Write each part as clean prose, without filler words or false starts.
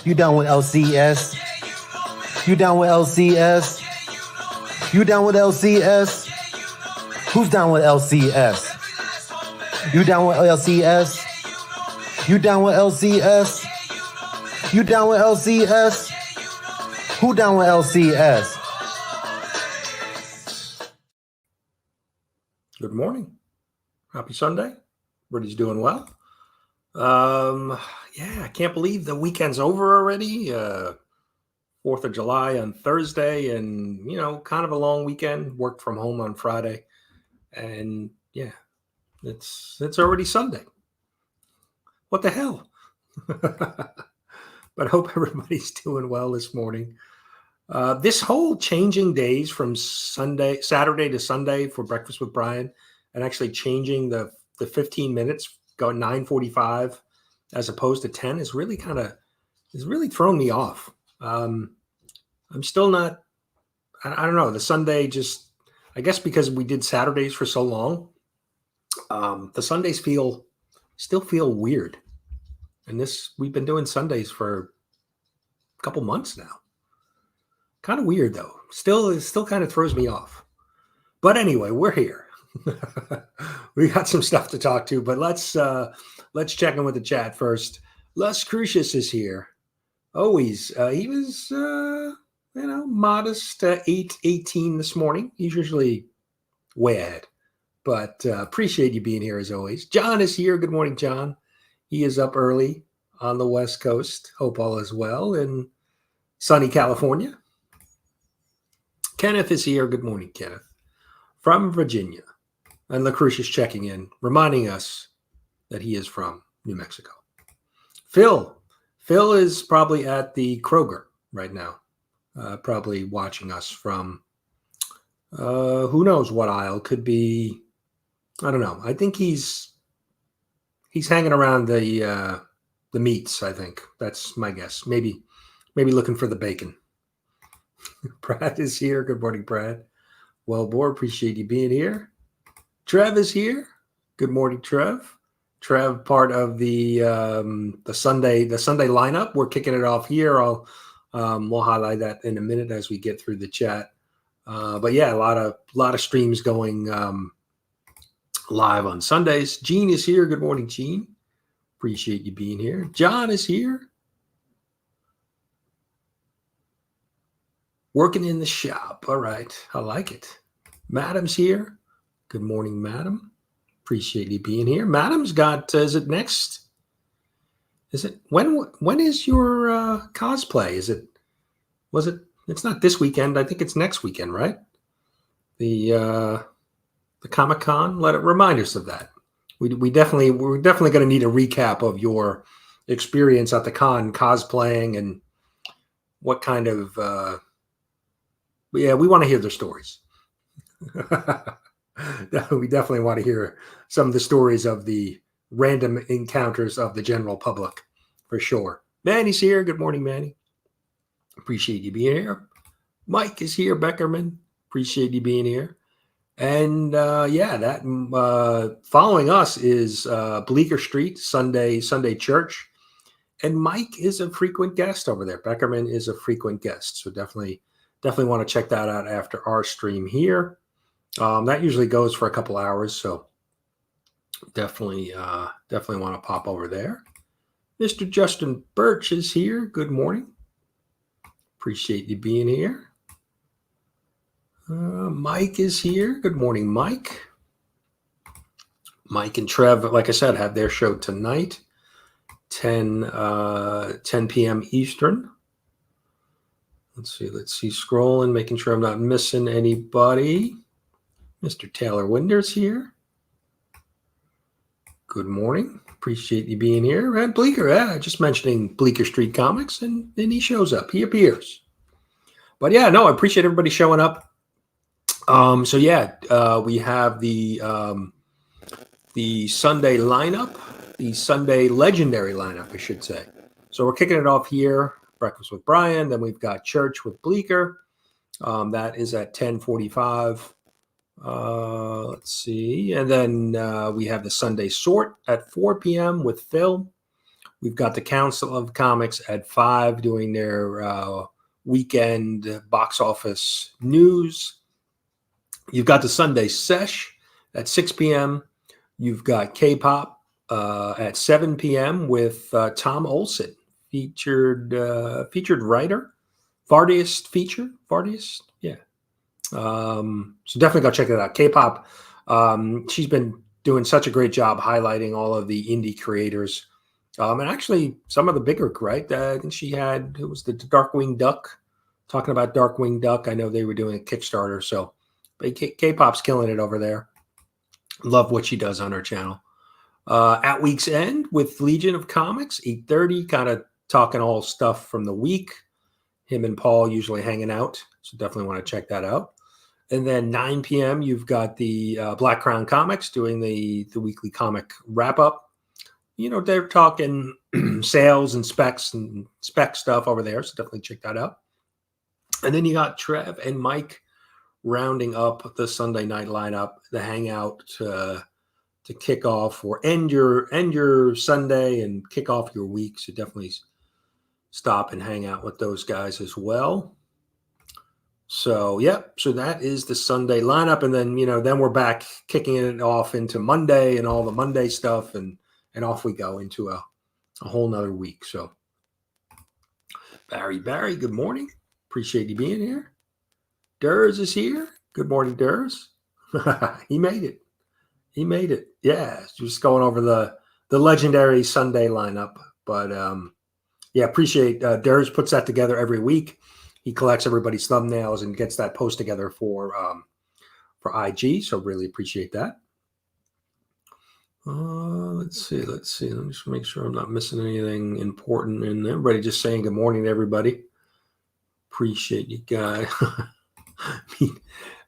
You down with LCS? You down with LCS? You down with LCS? Who's down with LCS? You down with LCS? You down with LCS? You down with LCS? Who down with LCS? Good morning. Happy Sunday. Everybody's doing well. Yeah, I can't believe the weekend's over already. 4th of July on Thursday, and kind of a long weekend. Worked from home on Friday, and yeah, it's already Sunday. What the hell? But I hope everybody's doing well this morning. This whole changing days from Saturday to Sunday for Breakfast with Brian, and actually changing the 15 minutes, going 9:45 as opposed to 10 is really thrown me off. I'm still not, I don't know, the Sunday just, I guess because we did Saturdays for so long, the Sundays still feel weird. And we've been doing Sundays for a couple months now. Kind of weird though. It still kind of throws me off. But anyway, we're here. We got some stuff to talk to, but let's check in with the chat first. lascruces is here. Always. He was modest 8:18 this morning. He's usually way ahead. But appreciate you being here as always. John is here. Good morning, John. He is up early on the West Coast. Hope all is well in sunny California. Kenneth is here. Good morning, Kenneth. From Virginia. And lascruces checking in, reminding us that he is from New Mexico. Phil is probably at the Kroger right now. Probably watching us from who knows what aisle. Could be, I don't know. I think he's hanging around the meats, I think. That's my guess. Maybe looking for the bacon. Brad is here. Good morning, Brad. Well, boy, appreciate you being here. Trev is here. Good morning, Trev. Trev, part of the Sunday lineup. We're kicking it off here. We'll highlight that in a minute as we get through the chat. But yeah, a lot of streams going live on Sundays. Gene is here. Good morning, Gene. Appreciate you being here. John is here. Working in the shop. All right. I like it. Madam's here. Good morning, Madam. Appreciate you being here. Madam's got, is it next? Is it, when is your cosplay? It's not this weekend. I think it's next weekend, right? The Comic-Con. Remind us of that. We're definitely going to need a recap of your experience at the con cosplaying and what kind of, we want to hear their stories. We definitely want to hear some of the stories of the random encounters of the general public, for sure. Manny's here. Good morning, Manny. Appreciate you being here. Mike is here. Beckerman. Appreciate you being here. And following us is Bleecker Street Sunday Church. And Mike is a frequent guest over there. Beckerman is a frequent guest. So definitely want to check that out after our stream here. That usually goes for a couple hours, so definitely want to pop over there. Mr. Justin Birch is here. Good morning. Appreciate you being here. Mike is here. Good morning, Mike. Mike and Trev, like I said, have their show tonight, 10 p.m. Eastern. Let's see, scrolling, making sure I'm not missing anybody. Mr. Taylor Winder's here. Good morning. Appreciate you being here. And Bleecker, just mentioning Bleecker Street Comics, and then he shows up. He appears. But yeah, no, I appreciate everybody showing up. We have the Sunday lineup, the Sunday legendary lineup, I should say. So we're kicking it off here. Breakfast with Brian. Then we've got Church with Bleecker. That is at 10:45. Let's see. And then we have the Sunday Sort at 4 p.m. with Phil. We've got the Council of Comics at 5 doing their weekend box office news. You've got the Sunday Sesh at 6 p.m. You've got K-pop at 7 p.m. with Tom Olson, featured writer, Fardiest feature, Fardiest, yeah. So definitely go check that out. K-pop, she's been doing such a great job highlighting all of the indie creators, and actually some of the bigger, right? I think she had, it was the Darkwing Duck, talking about Darkwing Duck. I know they were doing a Kickstarter, so K-pop's killing it over there. Love what she does on her channel. At week's end with Legion of Comics, 8:30, kind of talking all stuff from the week. Him and Paul usually hanging out, so definitely want to check that out. And then 9 p.m., you've got the Black Crown Comics doing the weekly comic wrap-up. You know, they're talking sales and spec stuff over there, so definitely check that out. And then you got Trev and Mike rounding up the Sunday night lineup, the hangout to kick off or end your Sunday and kick off your week. So definitely stop and hang out with those guys as well. So, yep. So that is the Sunday lineup. And then, then we're back kicking it off into Monday and all the Monday stuff. And off we go into a whole nother week. So Barry, good morning. Appreciate you being here. Derrz is here. Good morning, Derrz. He made it. Yeah. Just going over the legendary Sunday lineup. But, yeah, appreciate Derrz puts that together every week. He collects everybody's thumbnails and gets that post together for IG. So really appreciate that. Let's see. Let me just make sure I'm not missing anything important. And everybody just saying good morning to everybody. Appreciate you guys.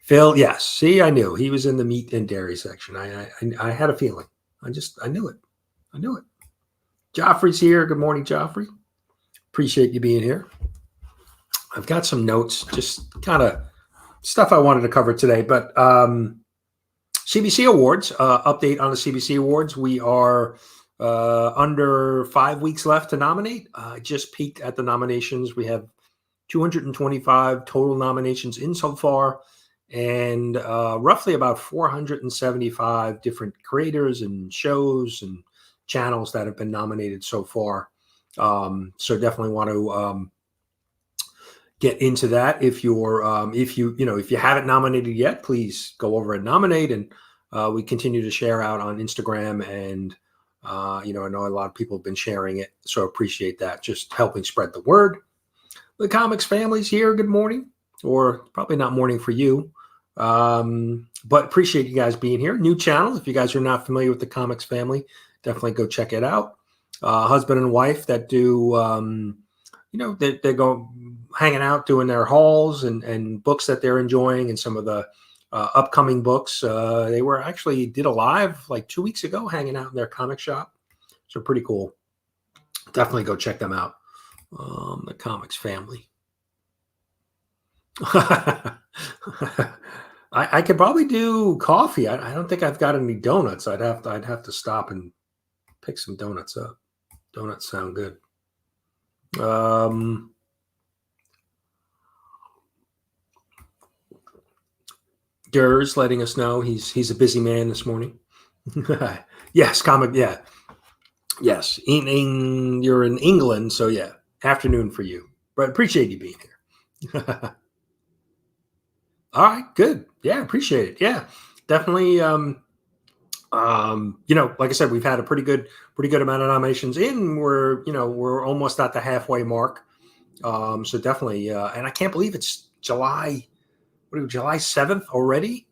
Phil, yes. See, I knew he was in the meat and dairy section. I had a feeling. I knew it. Joffrey's here. Good morning, Joffrey. Appreciate you being here. I've got some notes, just kind of stuff I wanted to cover today. But CBC Awards, update on the CBC Awards. We are under 5 weeks left to nominate. Just peeked at the nominations. We have 225 total nominations in so far, and roughly about 475 different creators and shows and channels that have been nominated so far. So definitely want to get into that. If you haven't nominated yet, please go over and nominate. And we continue to share out on Instagram, and I know a lot of people have been sharing it, so appreciate that. Just helping spread the word. The Comics family's here. Good morning, or probably not morning for you, but appreciate you guys being here. New channel. If you guys are not familiar with the Comics family, definitely go check it out. Husband and wife that do, they go hanging out, doing their hauls and books that they're enjoying, and some of the upcoming books. They were actually did a live like 2 weeks ago, hanging out in their comic shop. So pretty cool. Definitely go check them out. The Comics family. I could probably do coffee. I don't think I've got any donuts. I'd have to stop and pick some donuts up. Donuts sound good. Derrz letting us know he's a busy man this morning. Yes, comic. Yeah. Yes. You're in England, so yeah. Afternoon for you, but appreciate you being here. All right, good. Yeah, appreciate it. Yeah, definitely. Like I said, we've had a pretty good amount of nominations in. We're almost at the halfway mark. So definitely, and I can't believe it's July 7th already.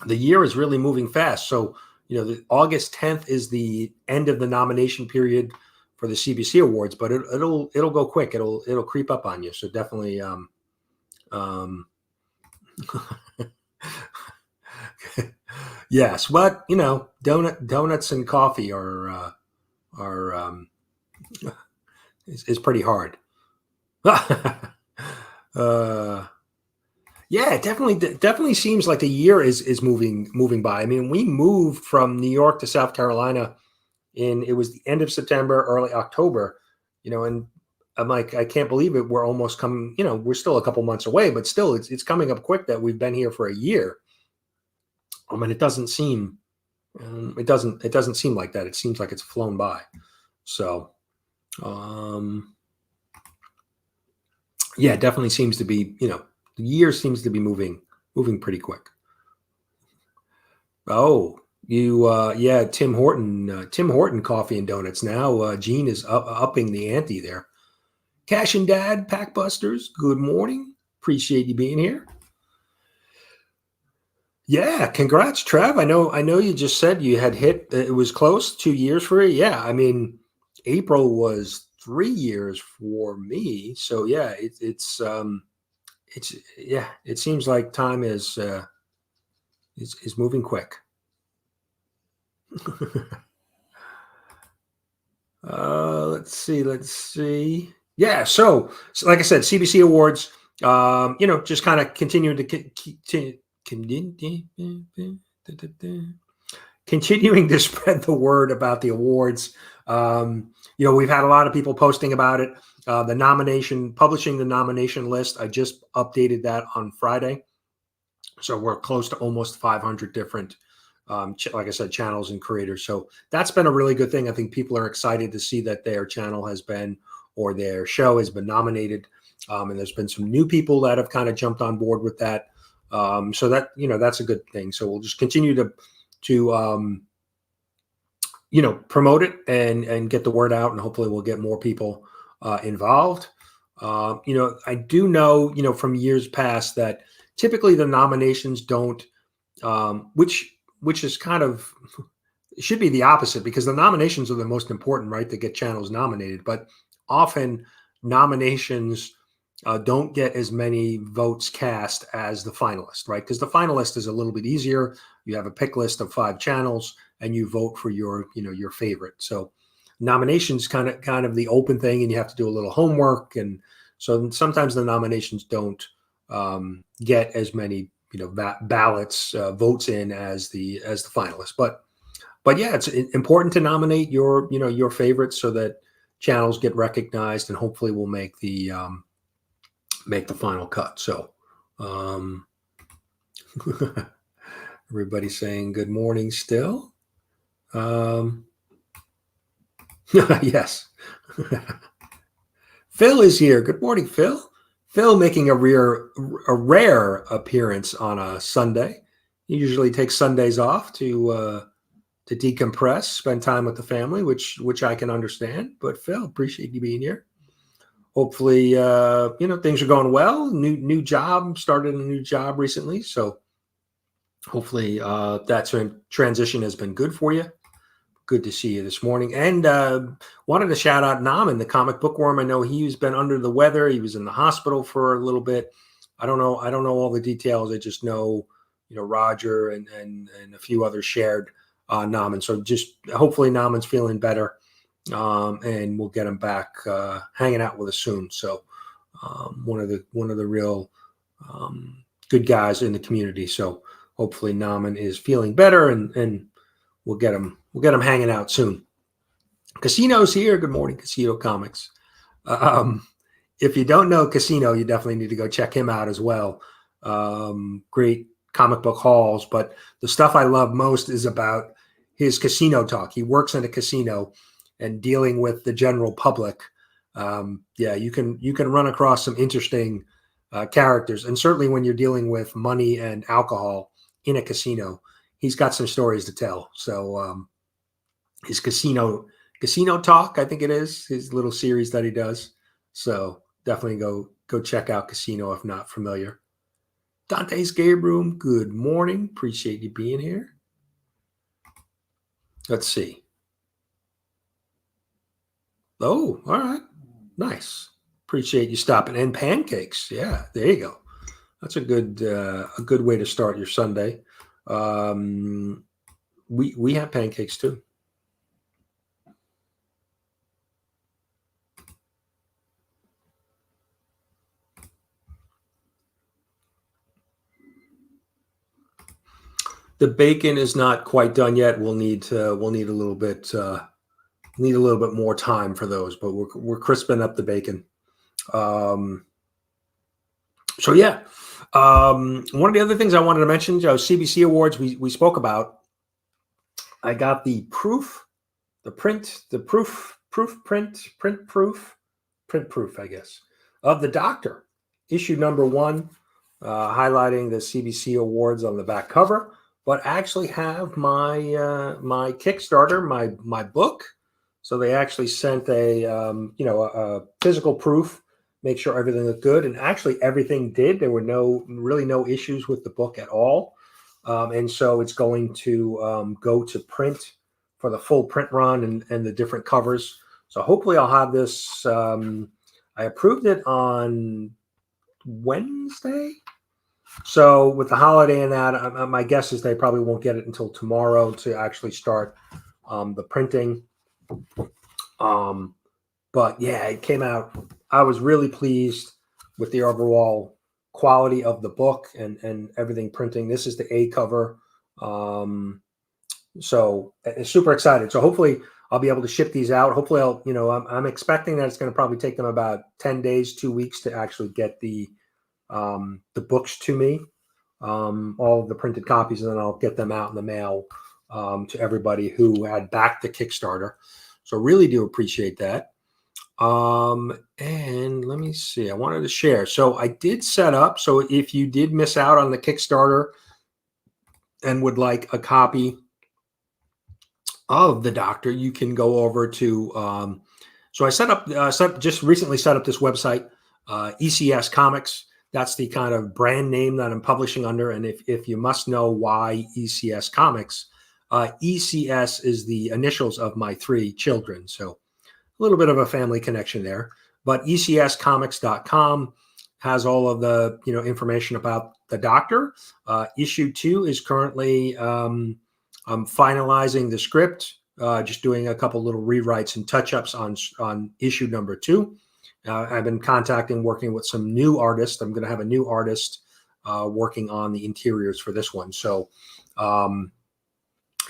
The year is really moving fast. So, the August 10th is the end of the nomination period for the CBC Awards, but it'll go quick. It'll creep up on you. So definitely, yes, but donuts and coffee are is pretty hard. Yeah, it definitely seems like the year is moving by. I mean, we moved from New York to South Carolina it was the end of September, early October, and I'm like, I can't believe it. We're almost coming, we're still a couple months away, but still it's coming up quick that we've been here for a year. And it doesn't seem, it doesn't seem like that. It seems like it's flown by. So, yeah, it definitely seems to be, the year seems to be moving pretty quick. Oh, yeah, Tim Horton Coffee and Donuts. Now, Gene is upping the ante there. Cash and Dad, Packbusters, good morning. Appreciate you being here. Yeah, congrats, Trev. I know you just said you had hit, it was close, 2 years for it. Yeah, I mean, April was 3 years for me. So yeah, it's yeah, it seems like time is moving quick. Let's see. Yeah, so like I said, CBC Awards, just kind of continuing to spread the word about the awards. We've had a lot of people posting about it. Publishing the nomination list. I just updated that on Friday. So we're close to almost 500 different, like I said, channels and creators. So that's been a really good thing. I think people are excited to see that their channel has been, or their show has been nominated. And there's been some new people that have kind of jumped on board with that. So that, that's a good thing. So we'll just continue to promote it and get the word out, and hopefully we'll get more people involved. I do know, from years past that typically the nominations don't, which is kind of, it should be the opposite, because the nominations are the most important, right, to get channels nominated. But often nominations don't get as many votes cast as the finalist, right? Because the finalist is a little bit easier. You have a pick list of 5 channels and you vote for your favorite. So nominations kind of the open thing, and you have to do a little homework. And so sometimes the nominations don't get as many, ballots, votes in as the finalists. But yeah, it's important to nominate your favorites so that channels get recognized, and hopefully we'll make the final cut. So everybody's saying good morning still. Yes. Phil is here. Good morning, Phil. Phil making a rare appearance on a Sunday. He usually takes Sundays off to decompress, spend time with the family, which I can understand. But Phil, appreciate you being here. Hopefully, things are going well. New job, started a new job recently. So hopefully that transition has been good for you. Good to see you this morning. And wanted to shout out Naman, the comic bookworm. I know he's been under the weather. He was in the hospital for a little bit. I don't know all the details. I just know, Roger and a few others shared Naman. So just hopefully Naman's feeling better. And we'll get him back hanging out with us soon. So one of the real good guys in the community. So hopefully Naman is feeling better, and we'll get him hanging out soon. Casino's here. Good morning, Casino Comics. If you don't know Casino, you definitely need to go check him out as well. Great comic book hauls, but the stuff I love most is about his casino talk. He works in a casino and dealing with the general public. Yeah, you can run across some interesting characters, and certainly when you're dealing with money and alcohol in a casino, he's got some stories to tell. So his casino talk, I think it is his little series that he does. So definitely go check out Casino if not familiar. Dante's Game Room, good morning. Appreciate you being here. Let's see. Oh, all right. Nice. Appreciate you stopping. And pancakes. Yeah, there you go. That's a good way to start your Sunday. We have pancakes too. The bacon is not quite done yet. We'll need a little bit need a little bit more time for those, but we're crisping up the bacon. So yeah, one of the other things I wanted to mention, CBC Awards we spoke about. I got the proof, print proof, I guess, of the Doctor, issue number 1, highlighting the CBC Awards on the back cover, but actually have my my Kickstarter, my book. So they actually sent a physical proof, make sure everything looked good, and actually everything did. There were really no issues with the book at all, and so it's going to go to print for the full print run and the different covers. So hopefully I'll have this. I approved it on Wednesday. So with the holiday and that, my guess is they probably won't get it until tomorrow to actually start the printing. But yeah, it came out. I was really pleased with the overall quality of the book and everything printing. This is the A cover. So super excited. So hopefully I'll be able to ship these out. Hopefully I'm expecting that it's going to probably take them about 10 days, 2 weeks to actually get the books to me, all of the printed copies, and then I'll get them out in the mail to everybody who had backed the Kickstarter. So really do appreciate that. And let me see, I wanted to share. So I did set up, so if you did miss out on the Kickstarter and would like a copy of the Doctor, you can go over to, so I just recently set up this website, ECS Comics. That's the kind of brand name that I'm publishing under. And if you must know why ECS Comics, ECS is the initials of my 3 children. So a little bit of a family connection there. But ECScomics.com has all of the information about the Doctor. Issue 2 is currently I'm finalizing the script, just doing a couple little rewrites and touch-ups on issue number 2. I've been working with some new artists. I'm going to have a new artist working on the interiors for this one. So,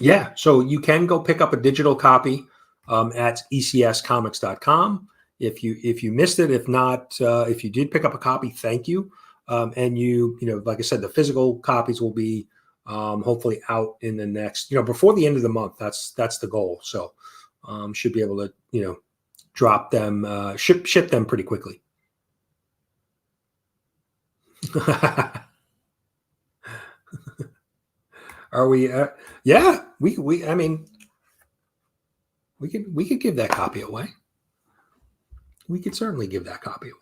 yeah, so you can go pick up a digital copy at ecscomics.com. If you missed it, if not, if you did pick up a copy, thank you. And like I said, the physical copies will be hopefully out in the next, before the end of the month. That's the goal. So should be able to, drop them, ship them pretty quickly. Are we? Yeah, I mean, we could give that copy away. We could certainly give that copy away.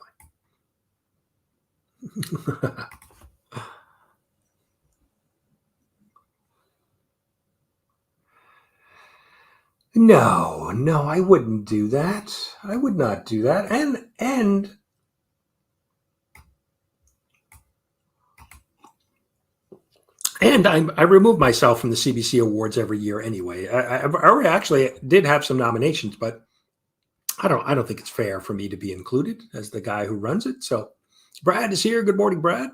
No, I wouldn't do that. I would not do that. And I remove myself from the CBC Awards every year anyway. I actually did have some nominations, but I don't think it's fair for me to be included as the guy who runs it. So Brad is here. Good morning, Brad.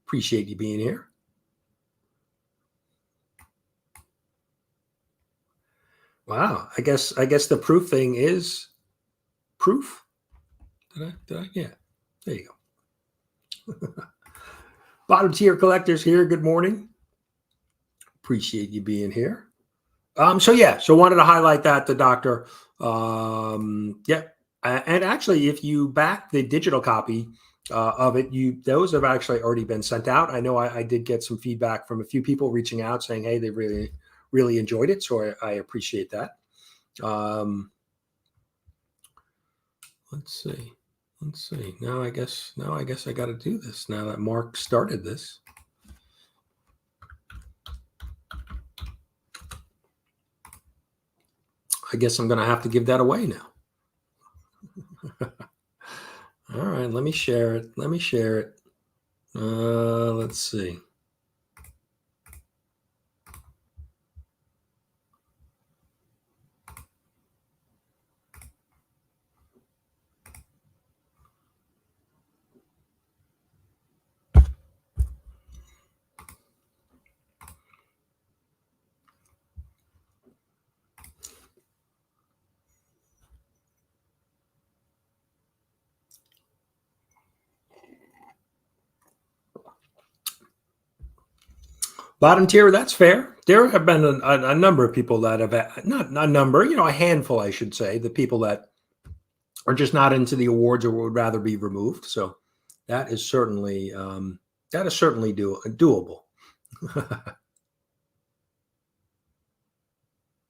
Appreciate you being here. Wow. I guess the proof thing is proof. Did I? Yeah. There you go. Bottom tier collectors here. Good morning. Appreciate you being here. So wanted to highlight that the Doctor. Yeah. And actually, if you back the digital copy of it, those have actually already been sent out. I know I did get some feedback from a few people reaching out saying, hey, they really, really enjoyed it. So I appreciate that. Let's see. Now I guess I got to do this now that Mark started this. I guess I'm going to have to give that away now. All right, let me share it. Let's see. Bottom tier, that's fair. There have been a number of people that have, not a number, a handful, I should say, the people that are just not into the awards or would rather be removed. So that is certainly doable.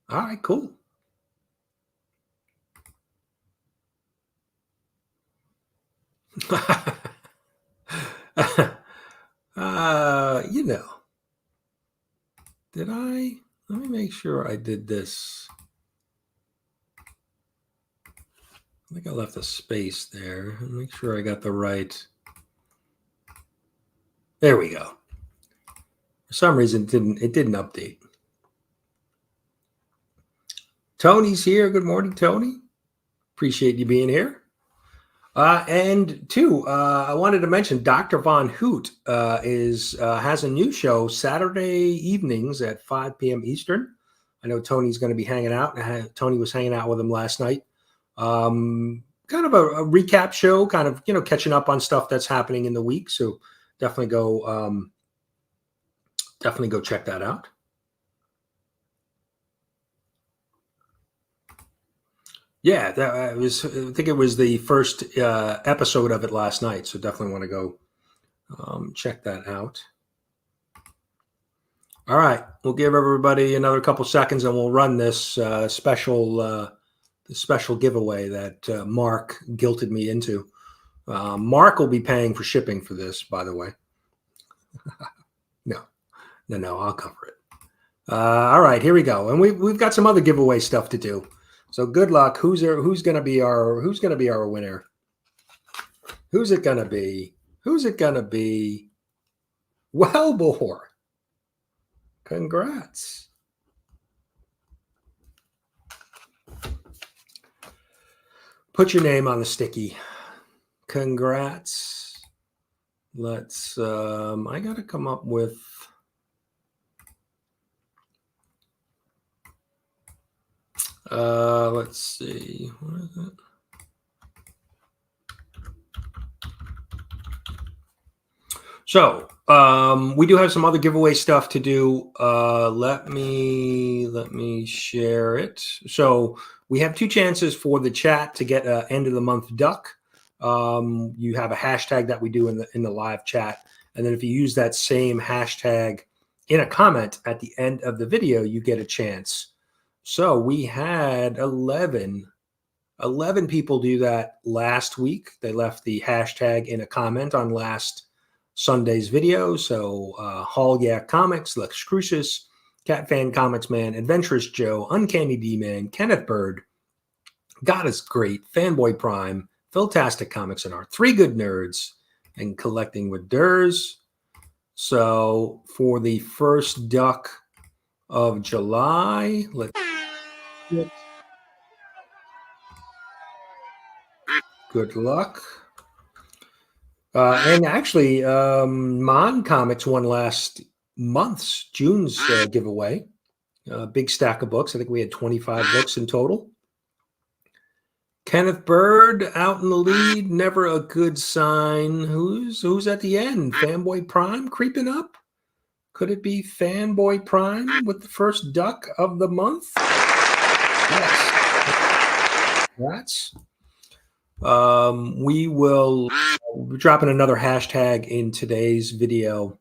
All right, cool. Let me make sure I did this. I think I left a space there. Make sure I got the right. There we go. For some reason, it didn't update. Tony's here. Good morning, Tony. Appreciate you being here. And two, I wanted to mention Dr. Von Hoot has a new show Saturday evenings at 5 p.m. Eastern. I know Tony's going to be hanging out. Tony was hanging out with him last night. Kind of a recap show, kind of, catching up on stuff that's happening in the week. So definitely go check that out. Yeah, I think it was the first episode of it last night. So definitely want to go check that out. All right, we'll give everybody another couple seconds and we'll run this special giveaway that Mark guilted me into. Mark will be paying for shipping for this, by the way. No, I'll cover it. All right, here we go. And we've got some other giveaway stuff to do. So good luck. Who's going to be our winner? Who's it going to be? Wellbore. Congrats. Put your name on the sticky. Congrats. Let's I got to come up with let's see. What is it? So we do have some other giveaway stuff to do. Let me share it. So we have two chances for the chat to get an end of the month duck. You have a hashtag that we do in the live chat, and then if you use that same hashtag in a comment at the end of the video, you get a chance. So we had 11 people do that last week. They left the hashtag in a comment on last Sunday's video. So Hall Yeah Comics, lascruces, CatFan Comicsman, Adventurous Joe, Uncanny D-Man, Kenneth Bird, God is Great, Fanboy Prime, Philtastic Comics and Art, Three Good Nerds, and Collecting with Derrz. So for the first duck of July, let's good luck. And actually, Mon Comics won last month's June's giveaway. Big stack of books. I think we had 25 books in total. Kenneth Bird out in the lead. Never a good sign. Who's at the end? Fanboy Prime creeping up. Could it be Fanboy Prime with the first duck of the month? Yes. Congrats. We will be dropping another hashtag in today's video,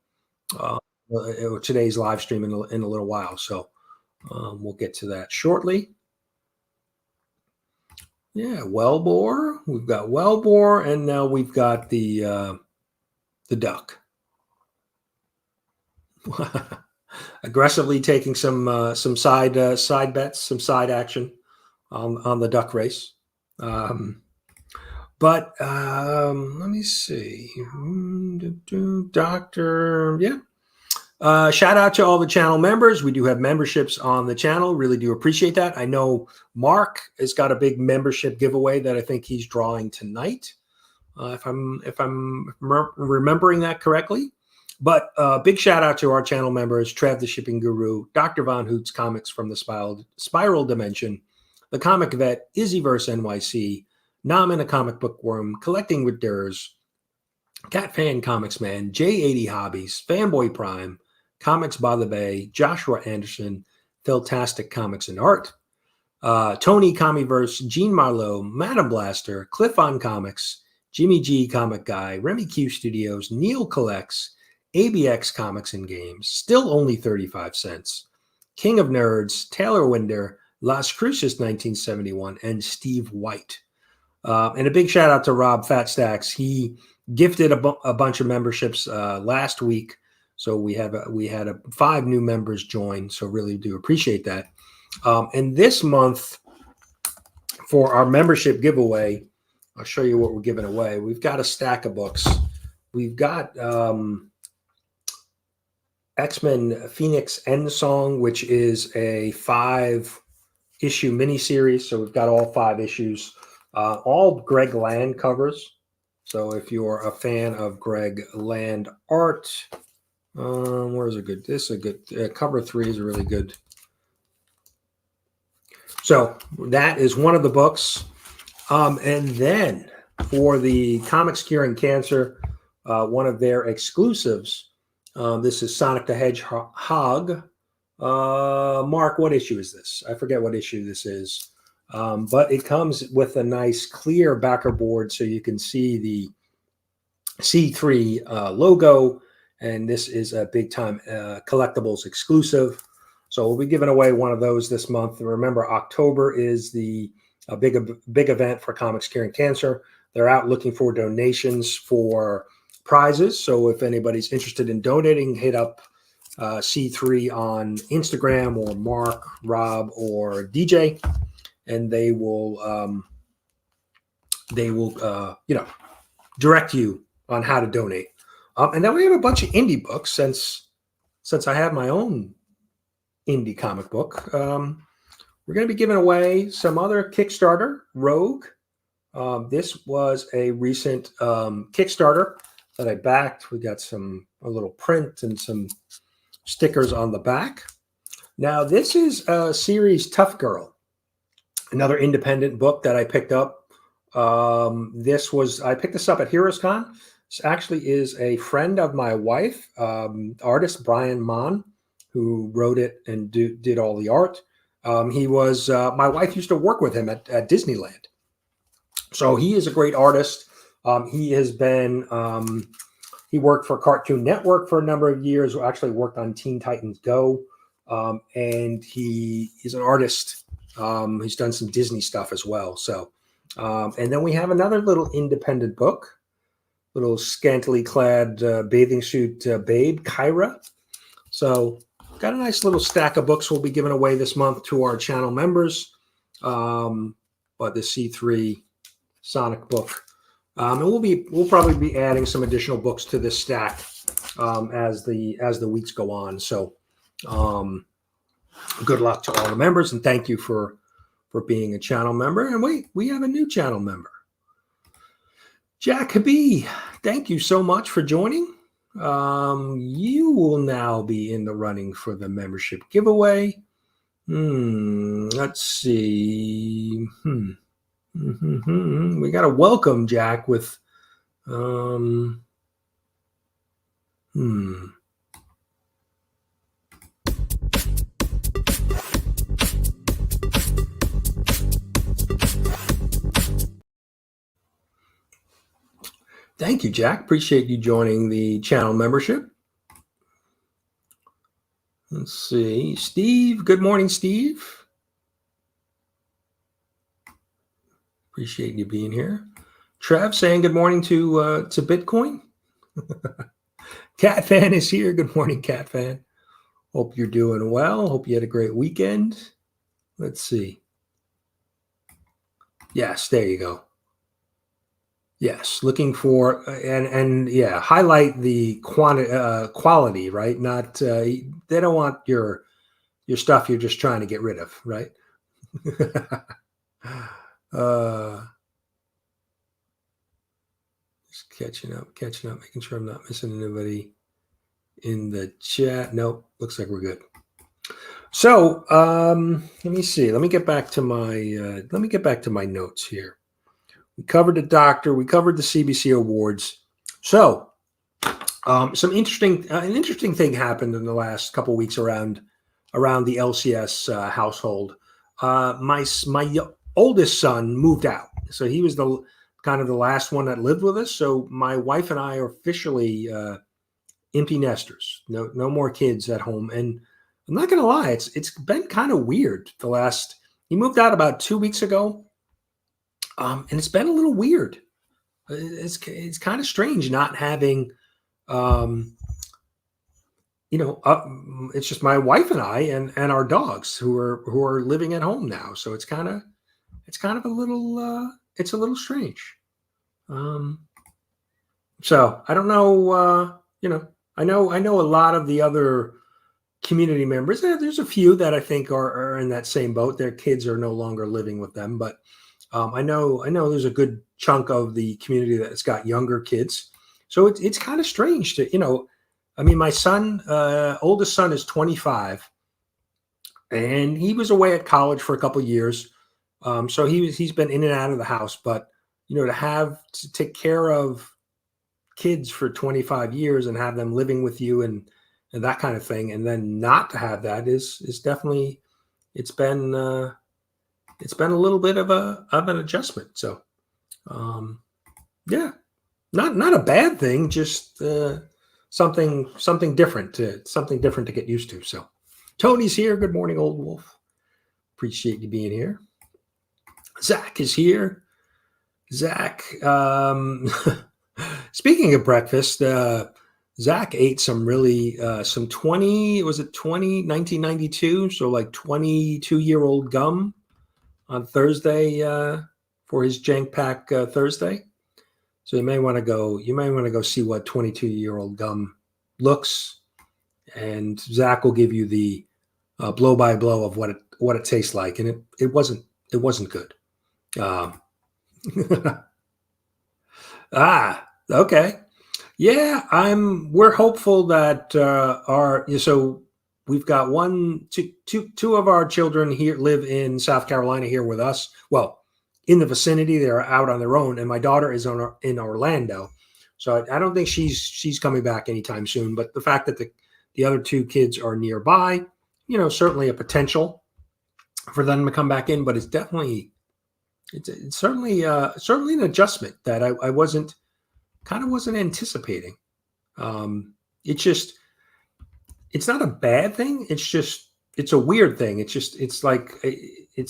today's live stream in a little while. So we'll get to that shortly. Yeah, Wellbore. We've got Wellbore, and now we've got the duck. Aggressively taking some side bets, some side action on the duck race. But let me see. Doctor, yeah. Shout out to all the channel members. We do have memberships on the channel. Really do appreciate that. I know Mark has got a big membership giveaway that I think he's drawing tonight, if I'm remembering that correctly. But big shout out to our channel members: Trev, the Shipping Guru, Dr. Von Hoot's Comics from the Spiral Dimension, the Comic Vet, IzzyVerseNYC, Nam a Comic Book Worm, Collecting with Derrz, CatFan Comicsman, J80 Hobbies, Fanboy Prime, Comics by the Bay, Joshua Anderson, Philtastic Comics and Art, Tony Comiverse, Gene Malo, Madam Blaster, Cliff on Comics, Jimmy G Comic Guy, Remy Q Studios, Neil Collects, ABX Comics and Games, still only 35 cents, King of Nerds, Taylor Winder, lascruces 1971, and Steve White. And a big shout out to Rob Fat Stax. He gifted a bunch of memberships last week. So we had 5 new members join. So really do appreciate that. And this month for our membership giveaway, I'll show you what we're giving away. We've got a stack of books. We've got X-Men Phoenix End Song, which is a 5-issue miniseries. So we've got all 5 issues, all Greg Land covers. So if you're a fan of Greg Land art, where's a good? This is a good cover 3 is a really good. So that is one of the books. And then for the Comics Curing Cancer, one of their exclusives, this is Sonic the Hedgehog. Mark, what issue is this? I forget what issue this is. But it comes with a nice clear backer board so you can see the C3 logo. And this is a big time collectibles exclusive. So we'll be giving away one of those this month. And remember, October is a big event for Comics Curing Cancer. They're out looking for donations for prizes. So if anybody's interested in donating, hit up C3 on Instagram, or Mark, Rob, or DJ, and they will direct you on how to donate. And then we have a bunch of indie books since I have my own indie comic book. We're going to be giving away some other Kickstarter, Rogue. This was a recent Kickstarter that I backed. We got a little print and some stickers on the back. Now, this is a series Tough Girl, another independent book that I picked up. I picked this up at HeroesCon. This actually is a friend of my wife, artist Brian Mon, who wrote it and did all the art. He was my wife used to work with him at Disneyland, so he is a great artist. He has been he worked for Cartoon Network for a number of years. Actually worked on Teen Titans Go, and he's an artist. He's done some Disney stuff as well. So, and then we have another little independent book, little scantily clad bathing suit babe, Kyra. So. Got a nice little stack of books we'll be giving away this month to our channel members. But the C3 Sonic book. And we'll probably be adding some additional books to this stack as the weeks go on. So good luck to all the members, and thank you for being a channel member. And we have a new channel member. Jack Habib, thank you so much for joining. You will now be in the running for the membership giveaway. Let's see. We got to welcome Jack with Thank you, Jack. Appreciate you joining the channel membership. Let's see. Steve. Good morning, Steve. Appreciate you being here. Trev saying good morning to Bitcoin. CatFan is here. Good morning, CatFan. Hope you're doing well. Hope you had a great weekend. Let's see. Yes, there you go. Yes, looking for and yeah, highlight the quality, right? Not they don't want your stuff you're just trying to get rid of, right? Just catching up, making sure I'm not missing anybody in the chat. Nope, looks like we're good. So let me see. Let me get back to my notes here. We covered the doctor. We covered the CBC Awards. So Some interesting, an interesting thing happened in the last couple of weeks around the LCS household. My oldest son moved out, so he was the kind of the last one that lived with us. So my wife and I are officially empty nesters. No more kids at home. And I'm not gonna lie, it's been kind of weird. He moved out about 2 weeks ago, and it's been a little weird. It's kind of strange not having. It's just my wife and I and our dogs who are living at home now. So it's kind of a little it's a little strange. So I don't know. I know a lot of the other community members. There's a few that I think are in that same boat. Their kids are no longer living with them, but I know there's a good chunk of the community that's got younger kids. So it's kind of strange to, I mean, my son, oldest son is 25, and he was away at college for a couple of years. So he's been in and out of the house, but to take care of kids for 25 years and have them living with you and that kind of thing, and then not to have that is definitely, it's been a little bit of an adjustment. So, yeah. Not a bad thing, just something different to get used to. So Tony's here. Good morning, Old Wolf. Appreciate you being here. Zach is here. Zach, speaking of breakfast, Zach ate some really some 1992, so like 22-year-old gum on Thursday for his Jank Pack Thursday. So you may want to go see what 22-year-old gum looks, and Zach will give you the blow by blow of what it tastes like, and it wasn't good. Okay, yeah, we're hopeful that so we've got two of our children here live in South Carolina here with us. Well, in the vicinity, they're out on their own, and my daughter is in Orlando, so I don't think she's coming back anytime soon. But the fact that the other two kids are nearby, certainly a potential for them to come back in. But it's certainly an adjustment that I wasn't anticipating. It's not a bad thing. It's a weird thing. It's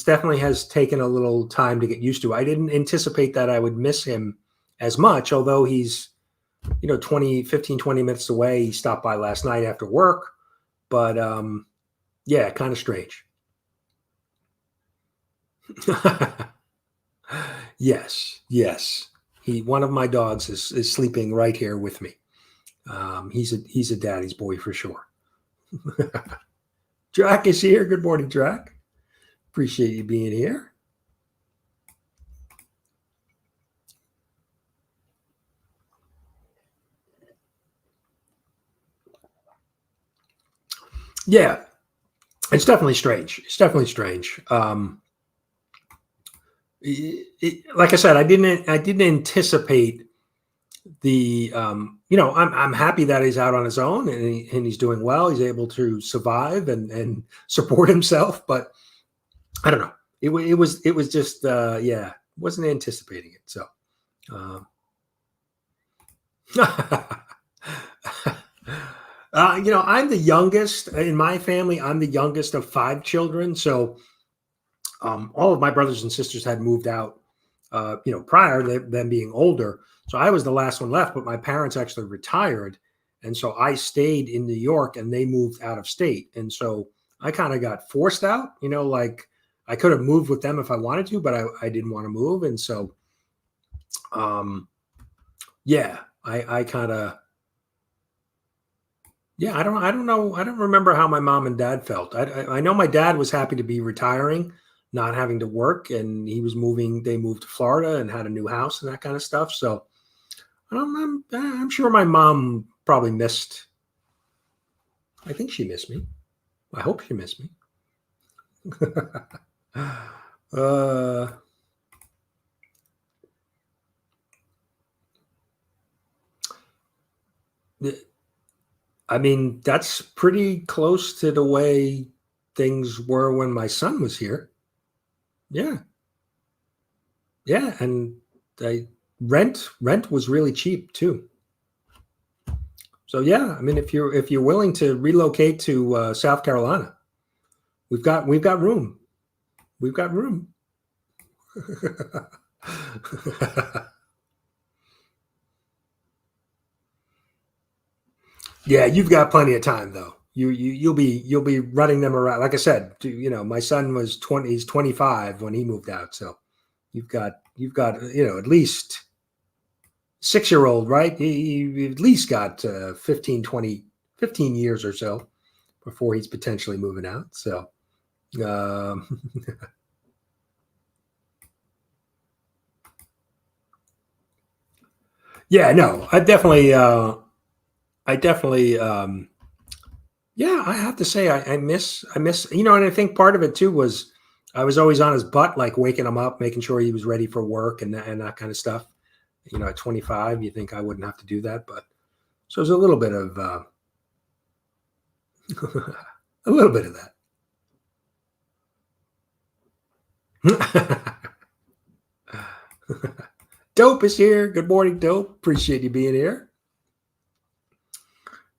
definitely has taken a little time to get used to. I didn't anticipate that I would miss him as much, although he's, 20 minutes away. He stopped by last night after work, but yeah, kind of strange. Yes. One of my dogs is sleeping right here with me. He's a daddy's boy for sure. Drac is here. Good morning, Drac. Appreciate you being here. Yeah, it's definitely strange. Like I said, I didn't anticipate the I'm happy that he's out on his own and he's doing well. He's able to survive and support himself, but I don't know. It was just wasn't anticipating it. So I'm the youngest in my family. I'm the youngest of 5 children. So all of my brothers and sisters had moved out, prior to them being older. So I was the last one left, but my parents actually retired. And so I stayed in New York and they moved out of state. And so I kind of got forced out, like I could have moved with them if I wanted to, but I didn't want to move. And so, I kind of, I don't know. I don't remember how my mom and dad felt. I know my dad was happy to be retiring, not having to work, and he was moving. They moved to Florida and had a new house and that kind of stuff. So I'm sure my mom probably missed. I think she missed me. I hope she missed me. I mean, that's pretty close to the way things were when my son was here. Yeah. Yeah. And rent was really cheap too. So yeah, I mean, if you're willing to relocate to South Carolina, we've got room. We've got room. Yeah, you've got plenty of time though. You'll be running them around. Like I said, my son was 20. He's 25 when he moved out. So you've got at least 6-year-old, right? You at least got 15 years or so before he's potentially moving out. So yeah, no, I definitely yeah, I have to say I miss, and I think part of it too was I was always on his butt, like waking him up, making sure he was ready for work and that kind of stuff. At 25, you think I wouldn't have to do that, but so there's a little bit of a little bit of that. Dope is here. Good morning, Dope. Appreciate you being here.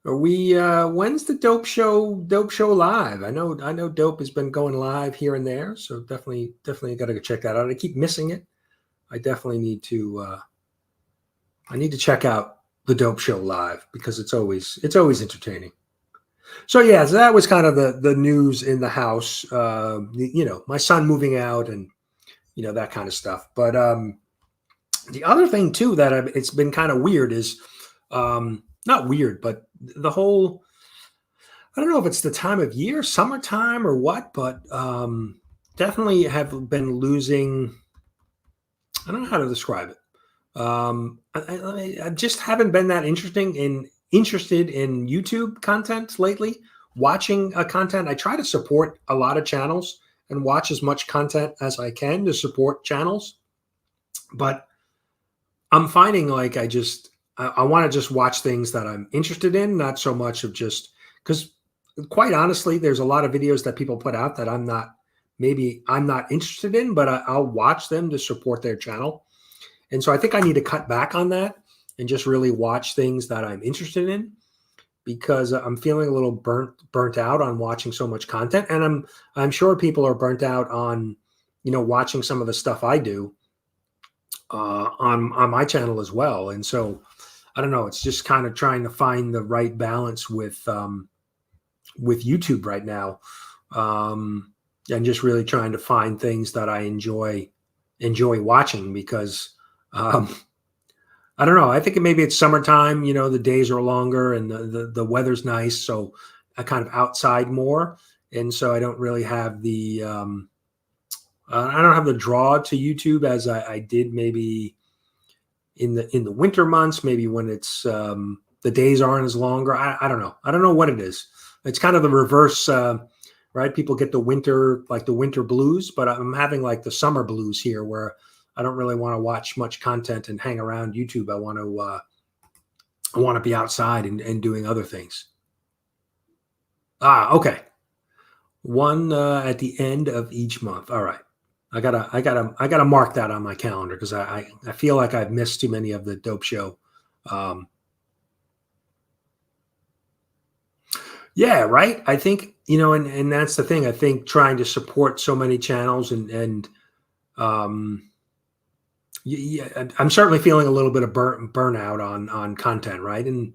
Are we when's the Dope show live? I know Dope has been going live here and there, so definitely got to go check that out. I keep missing it. I definitely need to check out the Dope show live because it's always entertaining. So yeah, so that was kind of the news in the house. My son moving out and that kind of stuff. But the other thing too that it's been kind of weird is not weird, but the whole, I don't know if it's the time of year, summertime or what, but definitely have been losing. I don't know how to describe it. I just haven't been that interested in YouTube content lately. Watching content, I try to support a lot of channels and watch as much content as I can to support channels, but I'm finding like I want to just watch things that I'm interested in, not so much of just because, quite honestly, there's a lot of videos that people put out that I'm not interested in, but I'll watch them to support their channel. And so I think I need to cut back on that and just really watch things that I'm interested in, because I'm feeling a little burnt out on watching so much content. And I'm sure people are burnt out on, watching some of the stuff I do on my channel as well. And so I don't know, it's just kind of trying to find the right balance with YouTube right now. And just really trying to find things that I enjoy watching, because I don't know. I think maybe it's summertime, the days are longer and the weather's nice. So I kind of outside more. And so I don't really have the, I don't have the draw to YouTube as I did maybe in the winter months, maybe when it's, the days aren't as longer. I don't know. I don't know what it is. It's kind of the reverse, right? People get the winter blues, but I'm having like the summer blues here, where I don't really want to watch much content and hang around YouTube. I want to be outside and doing other things. Okay. One at the end of each month. All right. I gotta mark that on my calendar, because I feel like I've missed too many of the Dope show. Yeah, right. I think, and that's the thing. I think trying to support so many channels and yeah, I'm certainly feeling a little bit of burnout on content, right? And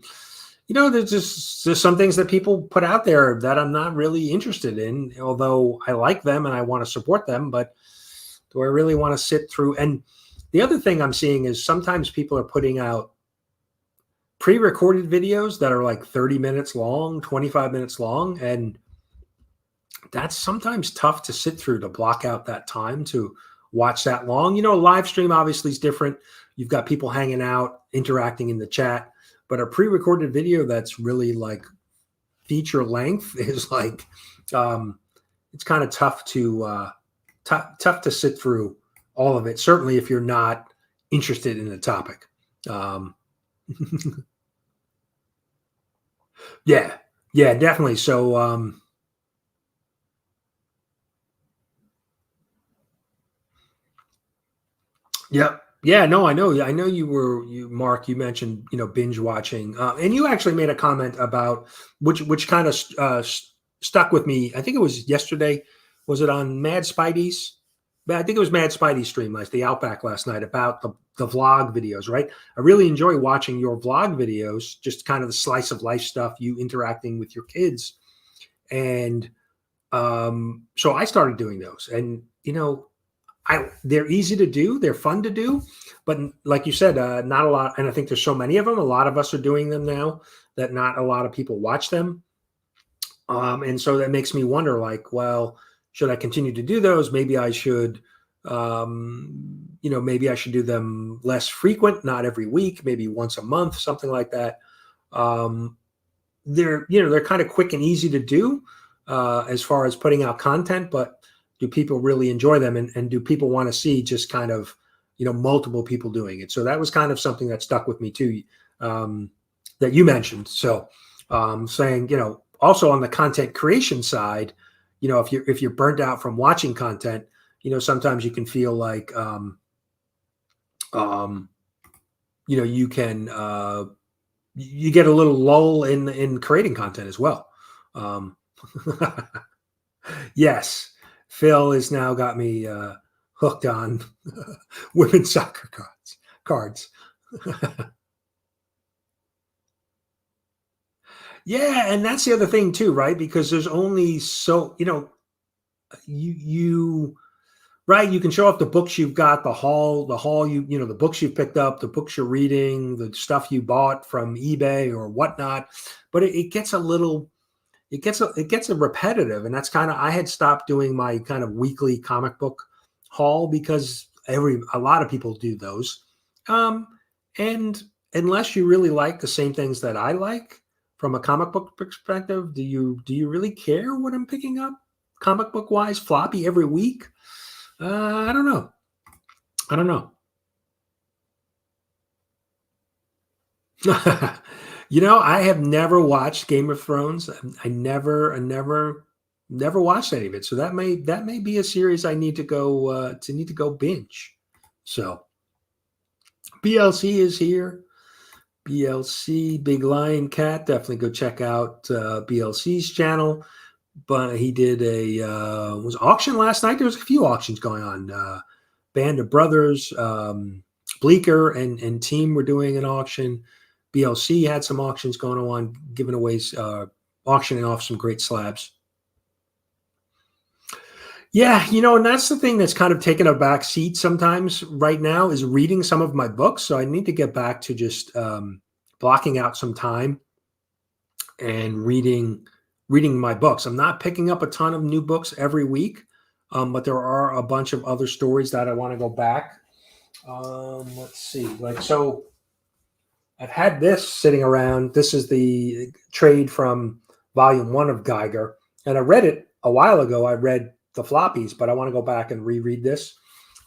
there's some things that people put out there that I'm not really interested in, although I like them and I want to support them, but do I really want to sit through? And the other thing I'm seeing is sometimes people are putting out pre-recorded videos that are like 30 minutes long, 25 minutes long, and that's sometimes tough to sit through, to block out that time to watch that long. A live stream obviously is different. You've got people hanging out, interacting in the chat, but a pre-recorded video that's really like feature length is like, it's kind of tough to sit through all of it. Certainly if you're not interested in the topic. Yeah, yeah, definitely. So, yeah, yeah, no, I know Mark. You mentioned binge watching, and you actually made a comment about which kind of stuck with me. I think it was yesterday. Was it on Mad Spidey's? I think it was Mad Spidey's stream last the Outback last night about the vlog videos. Right, I really enjoy watching your vlog videos. Just kind of the slice of life stuff, you interacting with your kids, and so I started doing those, and they're easy to do, they're fun to do, but like you said, not a lot. And I think there's so many of them. A lot of us are doing them now that not a lot of people watch them, and so that makes me wonder, like, well, should I continue to do those? Maybe I should, maybe I should do them less frequent, not every week, maybe once a month, something like that. Um, they're kind of quick and easy to do as far as putting out content, but do people really enjoy them, and do people want to see just kind of multiple people doing it? So that was kind of something that stuck with me too, that you mentioned. So saying also on the content creation side, if you're burnt out from watching content, sometimes you can feel like um, you can you get a little lull in creating content as well. Um, yes, Phil has now got me hooked on women's soccer cards. Yeah, and that's the other thing too, right? Because there's only so you right, you can show off the books you've got, the haul the books you've picked up, the books you're reading, the stuff you bought from eBay or whatnot, but it gets a little it gets a repetitive, and that's kind of I had stopped doing my kind of weekly comic book haul because a lot of people do those, um, and unless you really like the same things that I like from a comic book perspective, do you really care what I'm picking up comic book wise floppy every week? I don't know. I don't know. I have never watched Game of Thrones. I never watched any of it. So that may be a series I need to go binge. So BLC is here. BLC Big Lion Cat. Definitely go check out BLC's channel. But he did a was auction last night. There was a few auctions going on. Band of Brothers, Bleecker, and team were doing an auction. BLC had some auctions going on, giving away, auctioning off some great slabs. Yeah, and that's the thing that's kind of taken a back seat sometimes right now is reading some of my books. So I need to get back to just blocking out some time and reading my books. I'm not picking up a ton of new books every week, but there are a bunch of other stories that I want to go back. Let's see, like so. I've had this sitting around. This is the trade from Volume 1 of Geiger, and I read it a while ago. I read the floppies, but I want to go back and reread this,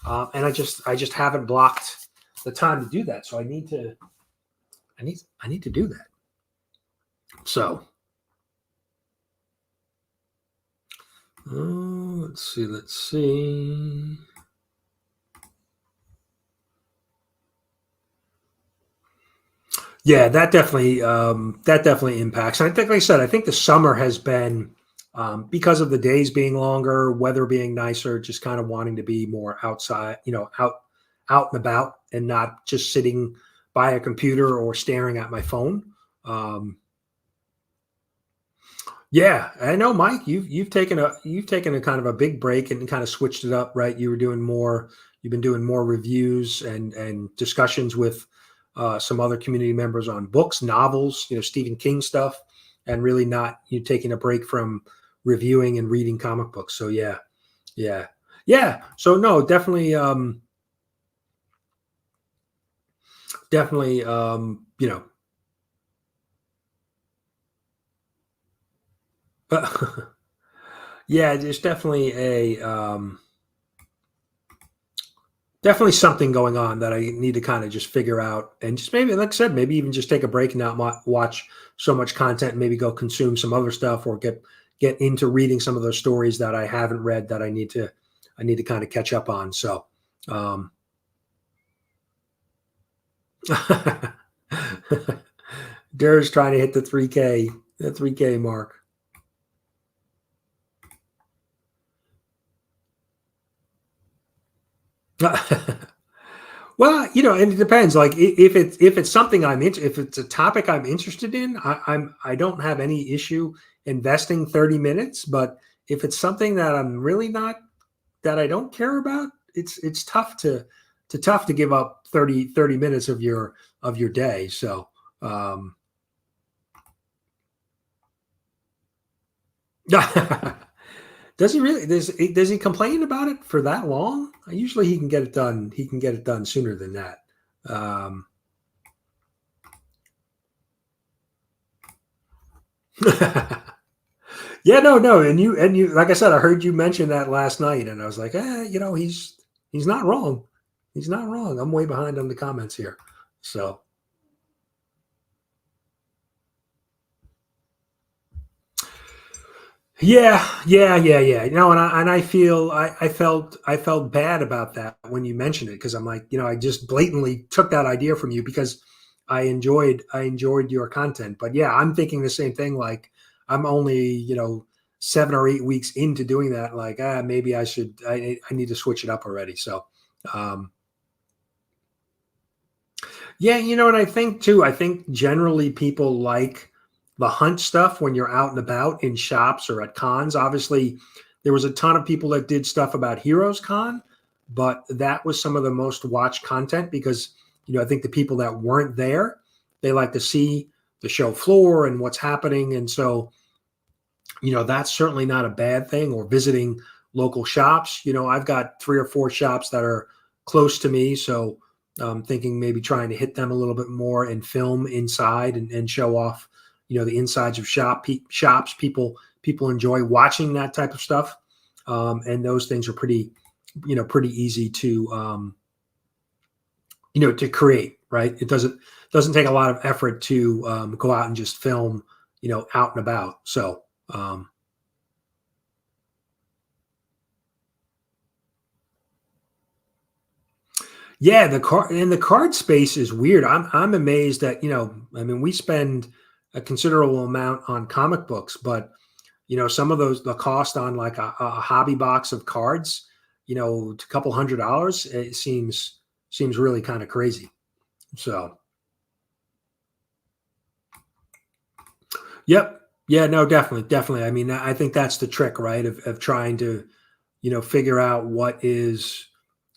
and I just haven't blocked the time to do that. So I need to do that. So let's see. Yeah, that definitely impacts. And I think, like I said, I think the summer has been because of the days being longer, weather being nicer, just kind of wanting to be more outside, out and about, and not just sitting by a computer or staring at my phone. Um, yeah, I know, Mike. You've taken a kind of a big break and kind of switched it up, right? You were doing more. You've been doing more reviews and discussions with some other community members on books, novels, Stephen King stuff, and really not you taking a break from reviewing and reading comic books. So yeah. So no, definitely, yeah, there's definitely a definitely something going on that I need to kind of just figure out, and just maybe, like I said, maybe even just take a break and not watch so much content, and maybe go consume some other stuff, or get into reading some of those stories that I haven't read that I need to kind of catch up on. So, Derrz trying to hit the 3K mark. Well, and it depends. Like if it's something if it's a topic I'm interested in, I don't have any issue investing 30 minutes. But if it's something that I'm really not, that I don't care about, it's tough to give up 30 minutes of your day. So, does he really? Does he complain about it for that long? Usually he can get it done. He can get it done sooner than that. Yeah, no, and you, like I said, I heard you mention that last night, and I was like, he's not wrong. He's not wrong. I'm way behind on the comments here, so. Yeah. And I feel I felt bad about that when you mentioned it, because I'm like, I just blatantly took that idea from you because I enjoyed your content. But yeah, I'm thinking the same thing. Like, I'm only 7 or 8 weeks into doing that. Like, maybe I need to switch it up already. So, yeah, and I think too. I think generally people like the hunt stuff when you're out and about in shops or at cons. Obviously, there was a ton of people that did stuff about Heroes Con, but that was some of the most watched content because, I think the people that weren't there, they like to see the show floor and what's happening. And so, that's certainly not a bad thing. Or visiting local shops. I've got 3 or 4 shops that are close to me. So I'm thinking maybe trying to hit them a little bit more and film inside and show off the insides of shops. People enjoy watching that type of stuff, and those things are pretty easy to to create. Right? It doesn't take a lot of effort to go out and just film out and about. So. Yeah, the card space is weird. I'm amazed that we spend a considerable amount on comic books, but some of the cost on like a hobby box of cards, a couple $100, it seems really kind of crazy. So, yep, yeah, no, definitely. I mean, I think that's the trick, right? Of trying to figure out what is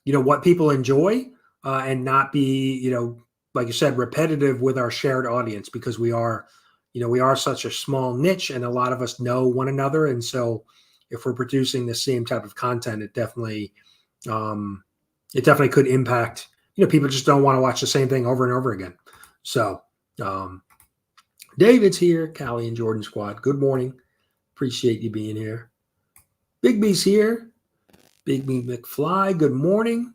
what people enjoy, and not be like you said, repetitive with our shared audience, because we are such a small niche and a lot of us know one another. And so if we're producing the same type of content, it definitely could impact, people just don't want to watch the same thing over and over again. So David's here, Callie and Jordan Squad, good morning, appreciate you being here. Big B's here, Big B McFly, good morning.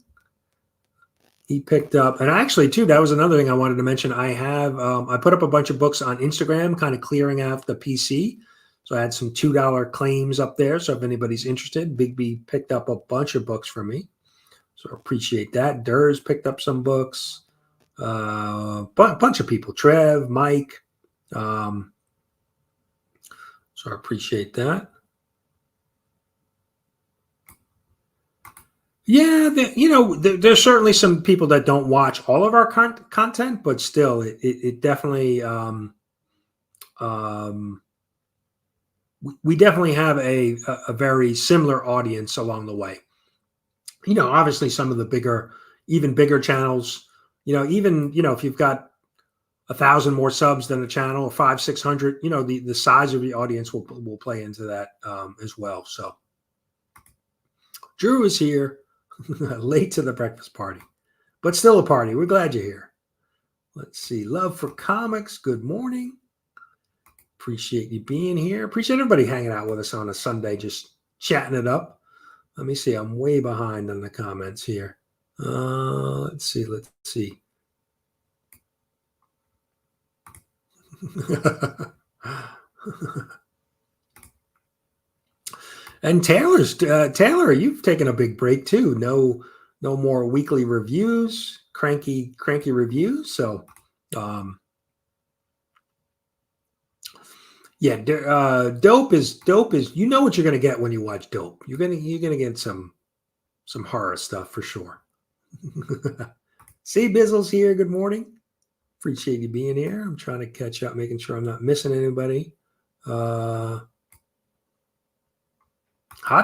He picked up, and actually too, that was another thing I wanted to mention. I have I put up a bunch of books on Instagram, kind of clearing out the PC. So I had some $2 claims up there. So if anybody's interested, Big B picked up a bunch of books for me. So I appreciate that. Derrz picked up some books. Bunch of people, Trev, Mike. So I appreciate that. Yeah, there's certainly some people that don't watch all of our content, but still, it definitely, we definitely have a very similar audience along the way. Obviously, some of the even bigger channels, even if you've got 1,000 more subs than a channel, or 500, 600, the size of the audience will play into that as well. So, Drew is here. Late to the breakfast party, but still a party. We're glad you're here. Let's see. Love for comics. Good morning. Appreciate you being here. Appreciate everybody hanging out with us on a Sunday, just chatting it up. Let me see. I'm way behind on the comments here. Let's see. And Taylor, you've taken a big break too. No more weekly reviews, cranky reviews. So, yeah, dope is you know what you're gonna get when you watch Dope. You're gonna get some horror stuff for sure. See, Bizzle's here. Good morning. Appreciate you being here. I'm trying to catch up, making sure I'm not missing anybody. Hot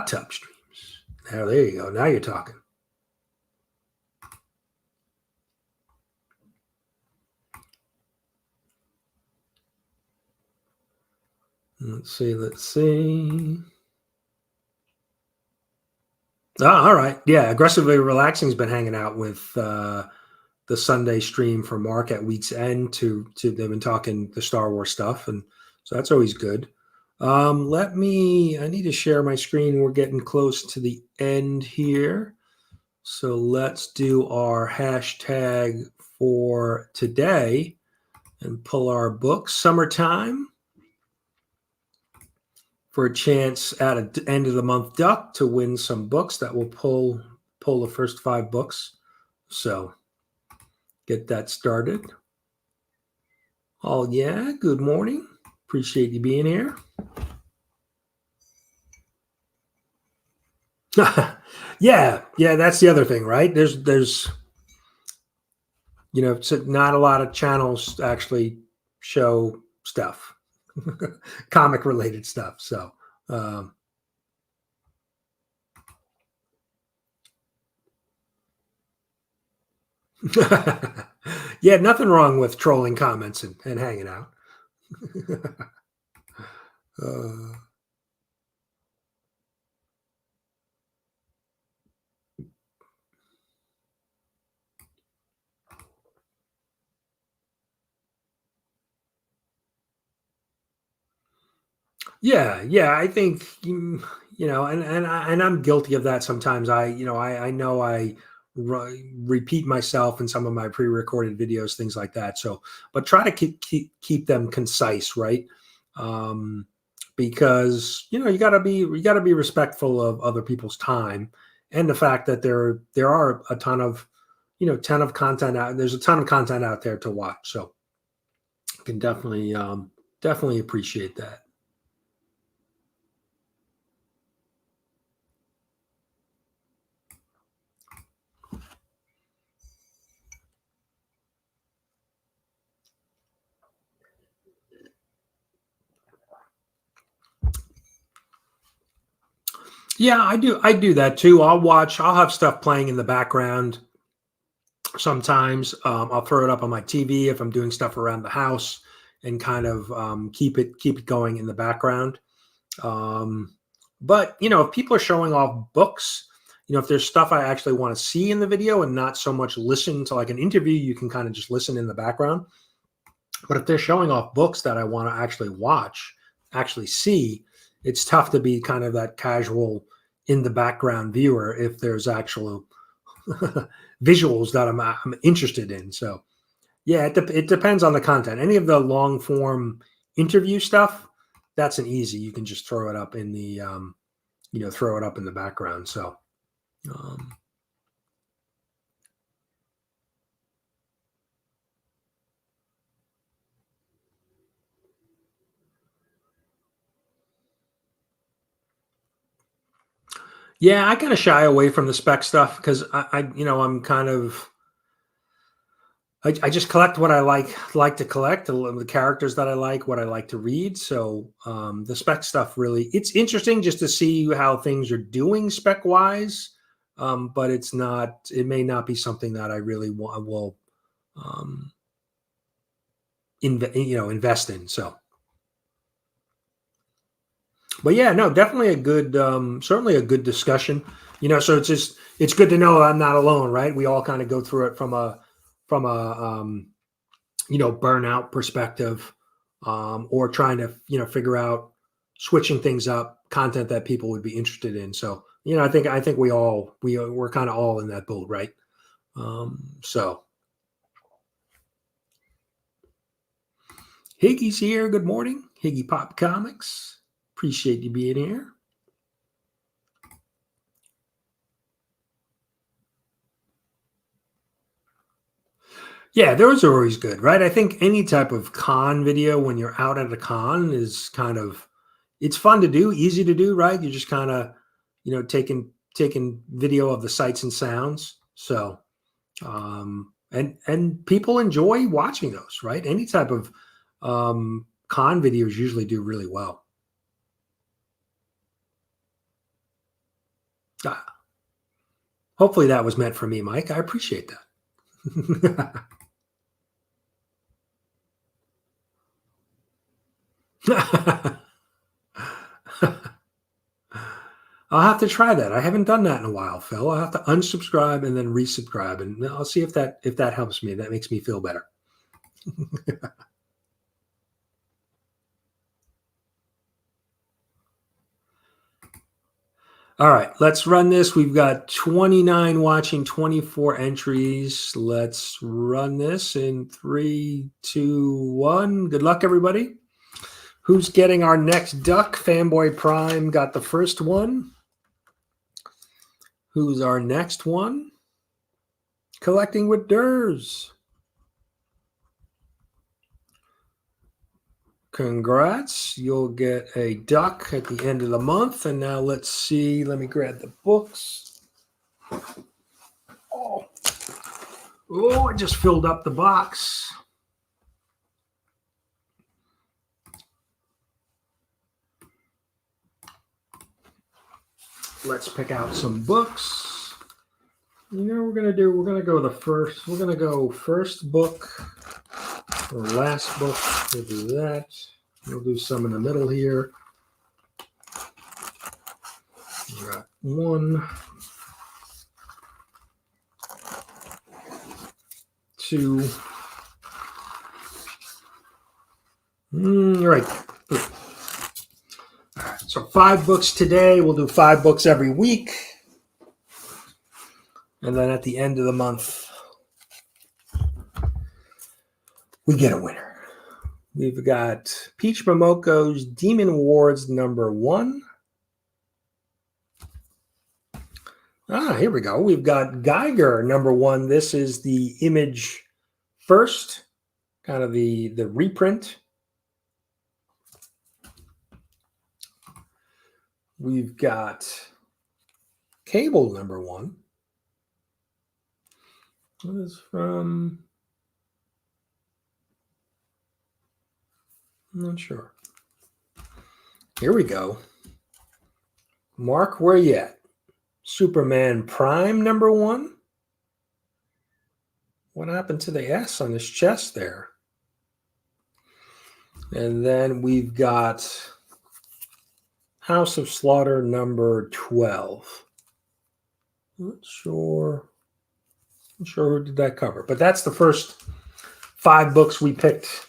tub streams. Now there you go. Now you're talking. Let's see. Oh, all right. Yeah, Aggressively Relaxing's been hanging out with the Sunday stream for Mark at week's end they've been talking the Star Wars stuff, and so that's always good. I need to share my screen. We're getting close to the end here. So let's do our hashtag for today and pull our book, Summertime, for a chance at the end of the month duck to win some books that will pull the first 5 books. So get that started. Oh, yeah. Good morning. Appreciate you being here. yeah, that's the other thing, right? There's not a lot of channels actually show stuff, comic related stuff. So, yeah, nothing wrong with trolling comments and hanging out. Yeah, I think and I'm guilty of that sometimes. I know I repeat myself in some of my pre-recorded videos, things like that. So, but try to keep them concise, right? Because you got to be respectful of other people's time and the fact that there are a ton of content out. There's a ton of content out there to watch. So, I can definitely appreciate that. Yeah, I do that too. I'll have stuff playing in the background. Sometimes I'll throw it up on my TV if I'm doing stuff around the house and kind of keep it going in the background. But if people are showing off books, if there's stuff I actually want to see in the video and not so much listen to like an interview, you can kind of just listen in the background. But if they're showing off books that I want to actually watch, actually see, it's tough to be kind of that casual in the background viewer if there's actual visuals that I'm interested in. So yeah, it depends on the content. Any of the long form interview stuff, that's an easy. You can just throw it up in the throw it up in the background. So yeah, I kind of shy away from the spec stuff because I'm kind of I just collect what I like to collect, the characters that I like, what I like to read. So the spec stuff really, it's interesting just to see how things are doing spec wise, but it may not be something that I really will invest in. So. But yeah, no, definitely a good, certainly a good discussion. So it's good to know I'm not alone, right? We all kind of go through it from a burnout perspective, or trying to figure out switching things up, content that people would be interested in. So I think we're kind of all in that boat, right? So Higgy's here. Good morning. Higgy Pop Comics. Appreciate you being here. Yeah, those are always good, right? I think any type of con video when you're out at a con is kind of, it's fun to do, easy to do, right? You're just kind of, taking video of the sights and sounds. So, and people enjoy watching those, right? Any type of con videos usually do really well. Hopefully that was meant for me, Mike. I appreciate that. I'll have to try that. I haven't done that in a while, Phil. I'll have to unsubscribe and then resubscribe, and I'll see if that helps me. That makes me feel better. All right, let's run this. We've got 29 watching, 24 entries. Let's run this in 3, 2, 1. Good luck, everybody. Who's getting our next duck? Fanboy Prime got the first one. Who's our next one? Collecting with Derrz. Congrats. You'll get a duck at the end of the month. And now let's see. Let me grab the books. Oh, I just filled up the box. Let's pick out some books. We're going to do, we're going to go the first, we're going to go first book or last book. We'll do that. We'll do some in the middle here. We got 1, 2. Right. All right, so 5 books today. We'll do 5 books every week. And then at the end of the month, we get a winner. We've got Peach Momoko's Demon Awards #1. Here we go. We've got Geiger #1. This is the Image first, kind of the reprint. We've got Cable #1. What is from? I'm not sure. Here we go. Mark, where you at? Superman Prime #1. What happened to the S on his chest there? And then we've got House of Slaughter #12. Not sure who did that cover, but that's the first 5 books we picked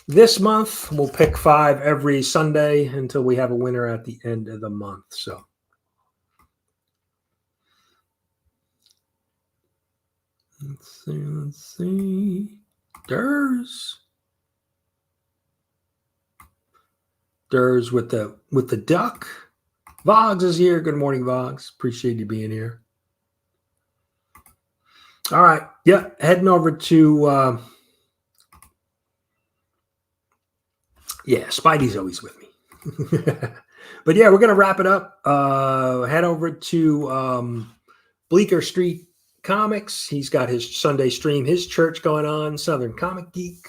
this month. We'll pick 5 every Sunday until we have a winner at the end of the month. So let's see. Derrz with the duck. Vogs is here. Good morning, Vogs. Appreciate you being here. All right. Yeah, heading over to Spidey's always with me. But yeah, we're gonna wrap it up. Head over to Bleecker Street Comics. He's got his Sunday stream, his church going on, Southern Comic Geek.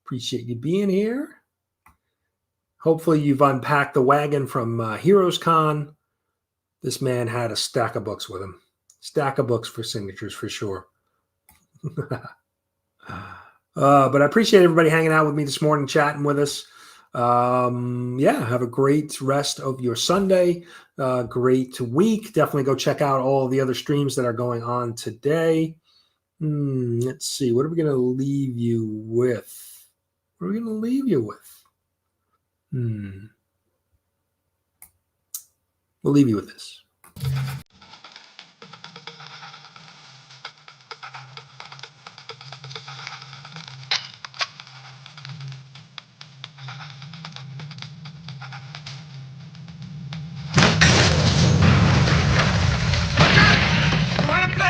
Appreciate you being here. Hopefully you've unpacked the wagon from Heroes Con. This man had a stack of books with him. Stack of books for signatures for sure. But I appreciate everybody hanging out with me this morning, chatting with us. Have a great rest of your Sunday. Great week. Definitely go check out all the other streams that are going on today. Let's see. What are we going to leave you with? We'll leave you with this.